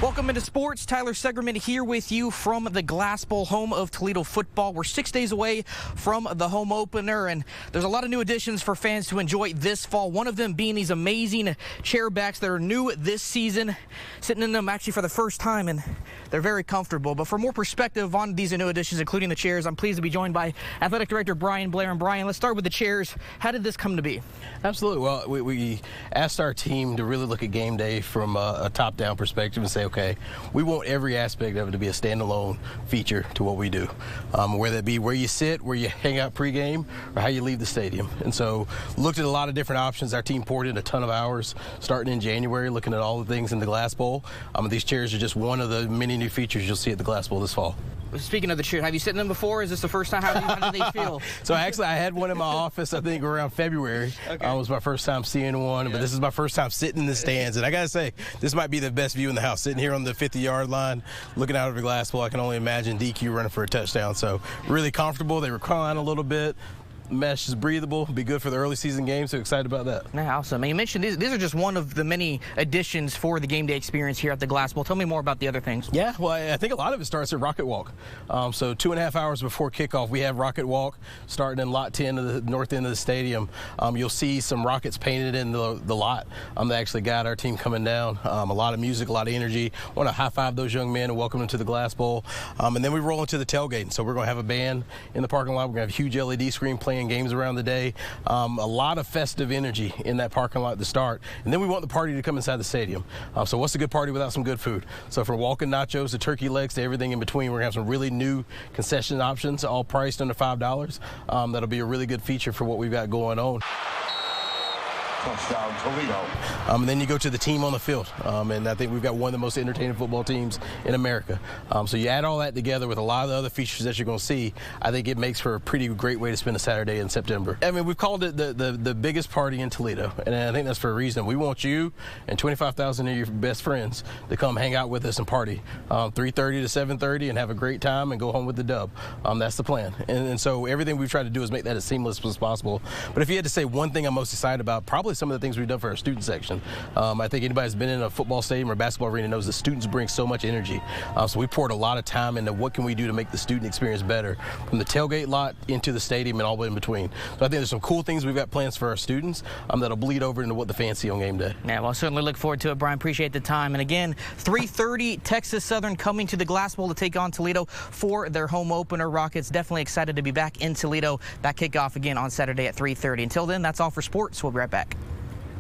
Welcome into sports. Tyler Segerman here with you from the Glass Bowl, home of Toledo football. We're 6 days away from the home opener, and there's a lot of new additions for fans to enjoy this fall. One of them being these amazing chair backs that are new this season. Sitting in them actually for the first time, and they're very comfortable. But for more perspective on these new additions, including the chairs, I'm pleased to be joined by Athletic Director Bryan Blair. And Bryan, let's start with the chairs. How did this come to be? Absolutely. Well, we asked our team to really look at game day from a top-down perspective and say, okay, we want every aspect of it to be a standalone feature to what we do, whether it be where you sit, where you hang out pregame, or how you leave the stadium. And so looked at a lot of different options. Our team poured in a ton of hours starting in January looking at all the things in the Glass Bowl. These chairs are just one of the many new features you'll see at the Glass Bowl this fall. Speaking of the chair, have you sat in them before? Is this the first time? How do they feel? So actually, I had one in my office, I think, around February. Okay. It was my first time seeing one, but this is my first time sitting in the stands. And I got to say, this might be the best view in the house. Sitting here on the 50-yard line, looking out over the Glass Bowl, I can only imagine DQ running for a touchdown. So really comfortable. They recline a little bit. Mesh is breathable, be good for the early season game, so excited about that. Yeah, awesome. And you mentioned these are just one of the many additions for the game day experience here at the Glass Bowl. Tell me more about the other things. Yeah, well, I think a lot of it starts at Rocket Walk. So 2.5 hours before kickoff, we have Rocket Walk starting in Lot 10 of the north end of the stadium. You'll see some rockets painted in the lot that actually got our team coming down. A lot of music, a lot of energy. I want to high-five those young men and welcome them to the Glass Bowl. And then we roll into the tailgate. So we're going to have a band in the parking lot. We're going to have a huge LED screen playing games around the day. A lot of festive energy in that parking lot to start. And then we want the party to come inside the stadium. So what's a good party without some good food? So from walking nachos to turkey legs to everything in between, we're going to have some really new concession options, all priced under $5. That'll be a really good feature for what we've got going on. Touchdown, Toledo. And then you go to the team on the field, and I think we've got one of the most entertaining football teams in America. So you add all that together with a lot of the other features that you're going to see, I think it makes for a pretty great way to spend a Saturday in September. I mean, we've called it the biggest party in Toledo, and I think that's for a reason. We want you and 25,000 of your best friends to come hang out with us and party 3:30 to 7:30 and have a great time and go home with the dub. That's the plan. And so everything we've tried to do is make that as seamless as possible. But if you had to say one thing I'm most excited about, probably some of the things we've done for our student section. I think anybody who's been in a football stadium or basketball arena knows the students bring so much energy. So we poured a lot of time into what can we do to make the student experience better, from the tailgate lot into the stadium and all the way in between. So I think there's some cool things we've got plans for our students that'll bleed over into what the fans see on game day. Yeah, well, I certainly look forward to it, Bryan. Appreciate the time. And again, 3:30, Texas Southern coming to the Glass Bowl to take on Toledo for their home opener. Rockets definitely excited to be back in Toledo. That kickoff again on Saturday at 3:30. Until then, that's all for sports. We'll be right back.